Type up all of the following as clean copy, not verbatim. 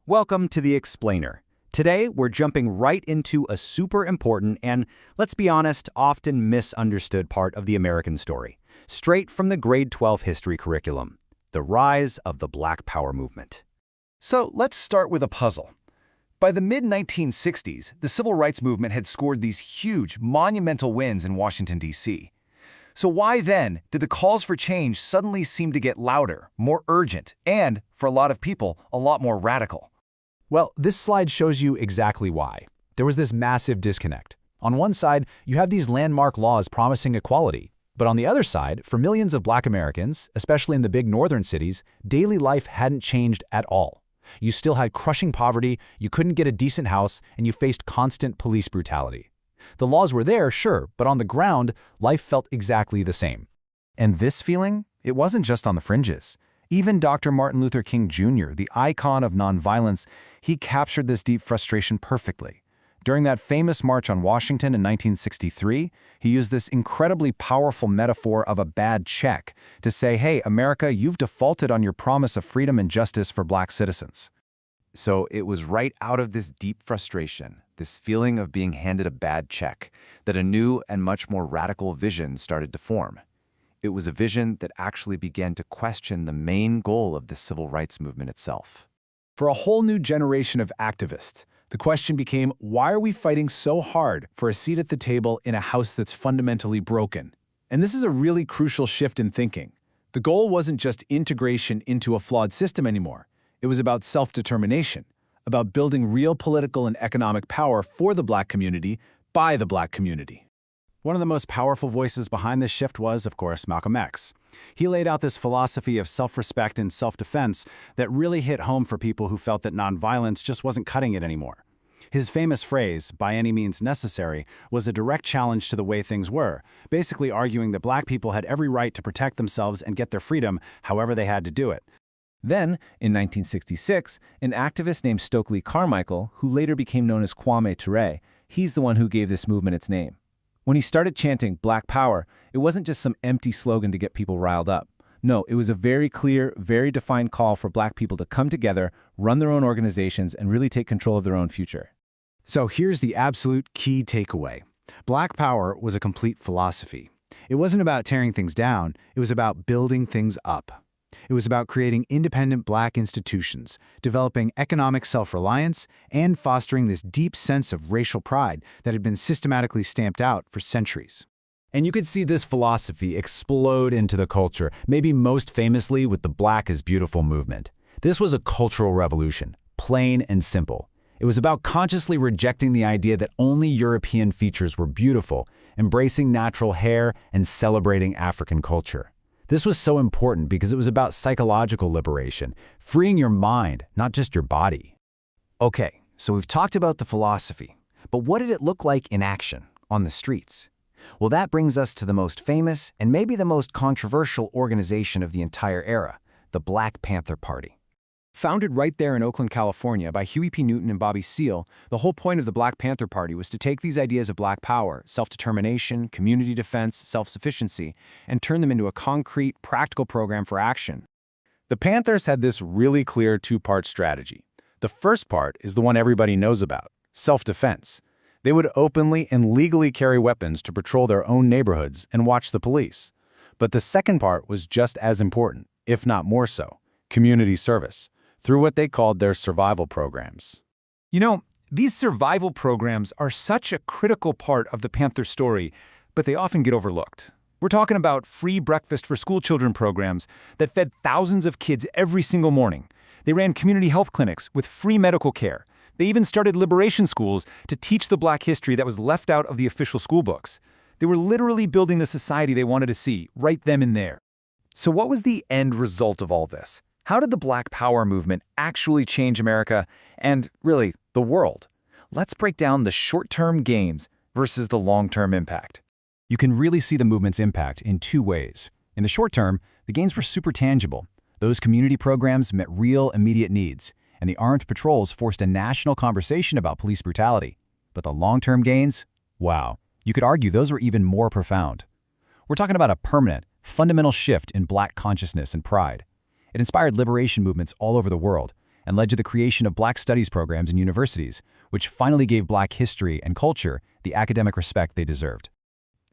Welcome to The Explainer. Today, we're jumping right into a super important and, let's be honest, often misunderstood part of the American story, straight from the grade 12 history curriculum, the rise of the Black Power movement. So let's start with a puzzle. By the mid-1960s, the civil rights movement had scored these huge, monumental wins in Washington, D.C. So why then did the calls for change suddenly seem to get louder, more urgent, and, for a lot of people, a lot more radical? Well, this slide shows you exactly why. There was this massive disconnect. On one side, you have these landmark laws promising equality. But on the other side, for millions of Black Americans, especially in the big northern cities, daily life hadn't changed at all. You still had crushing poverty, you couldn't get a decent house, and you faced constant police brutality. The laws were there, sure, but on the ground, life felt exactly the same. And this feeling? It wasn't just on the fringes. Even Dr. Martin Luther King Jr., the icon of nonviolence, he captured this deep frustration perfectly. During that famous March on Washington in 1963, he used this incredibly powerful metaphor of a bad check to say, hey, America, you've defaulted on your promise of freedom and justice for Black citizens. So it was right out of this deep frustration, this feeling of being handed a bad check, that a new and much more radical vision started to form. It was a vision that actually began to question the main goal of the civil rights movement itself. For a whole new generation of activists, the question became, why are we fighting so hard for a seat at the table in a house that's fundamentally broken? And this is a really crucial shift in thinking. The goal wasn't just integration into a flawed system anymore. It was about self-determination, about building real political and economic power for the Black community by the Black community. One of the most powerful voices behind this shift was, of course, Malcolm X. He laid out this philosophy of self-respect and self-defense that really hit home for people who felt that nonviolence just wasn't cutting it anymore. His famous phrase, by any means necessary, was a direct challenge to the way things were, basically arguing that Black people had every right to protect themselves and get their freedom however they had to do it. Then, in 1966, an activist named Stokely Carmichael, who later became known as Kwame Ture, he's the one who gave this movement its name. When he started chanting Black Power, it wasn't just some empty slogan to get people riled up. No, it was a very clear, very defined call for Black people to come together, run their own organizations, and really take control of their own future. So here's the absolute key takeaway. Black Power was a complete philosophy. It wasn't about tearing things down, it was about building things up. It was about creating independent Black institutions, developing economic self-reliance, and fostering this deep sense of racial pride that had been systematically stamped out for centuries. And you could see this philosophy explode into the culture, maybe most famously with the Black is Beautiful movement. This was a cultural revolution, plain and simple. It was about consciously rejecting the idea that only European features were beautiful, embracing natural hair, and celebrating African culture. This was so important because it was about psychological liberation, freeing your mind, not just your body. Okay, so we've talked about the philosophy, but what did it look like in action, on the streets? Well, that brings us to the most famous and maybe the most controversial organization of the entire era, the Black Panther Party. Founded right there in Oakland, California by Huey P. Newton and Bobby Seale, the whole point of the Black Panther Party was to take these ideas of Black power, self-determination, community defense, self-sufficiency, and turn them into a concrete, practical program for action. The Panthers had this really clear two-part strategy. The first part is the one everybody knows about, self-defense. They would openly and legally carry weapons to patrol their own neighborhoods and watch the police. But the second part was just as important, if not more so, community service, through what they called their survival programs. You know, these survival programs are such a critical part of the Panther story, but they often get overlooked. We're talking about free breakfast for school children programs that fed thousands of kids every single morning. They ran community health clinics with free medical care. They even started liberation schools to teach the Black history that was left out of the official school books. They were literally building the society they wanted to see, right then and there. So what was the end result of all this? How did the Black Power movement actually change America and, really, the world? Let's break down the short-term gains versus the long-term impact. You can really see the movement's impact in two ways. In the short term, the gains were super tangible. Those community programs met real, immediate needs, and the armed patrols forced a national conversation about police brutality. But the long-term gains? Wow. You could argue those were even more profound. We're talking about a permanent, fundamental shift in Black consciousness and pride. It inspired liberation movements all over the world, and led to the creation of Black studies programs in universities, which finally gave Black history and culture the academic respect they deserved.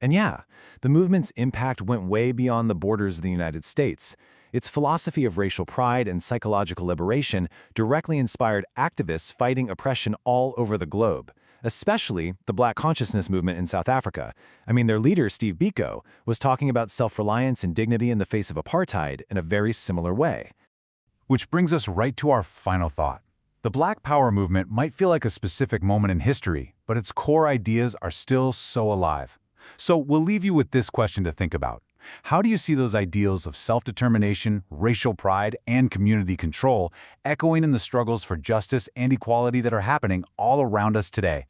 And yeah, the movement's impact went way beyond the borders of the United States. Its philosophy of racial pride and psychological liberation directly inspired activists fighting oppression all over the globe, especially the Black consciousness movement in South Africa. I mean, their leader, Steve Biko, was talking about self-reliance and dignity in the face of apartheid in a very similar way. Which brings us right to our final thought. The Black Power movement might feel like a specific moment in history, but its core ideas are still so alive. So we'll leave you with this question to think about. How do you see those ideals of self-determination, racial pride, and community control echoing in the struggles for justice and equality that are happening all around us today?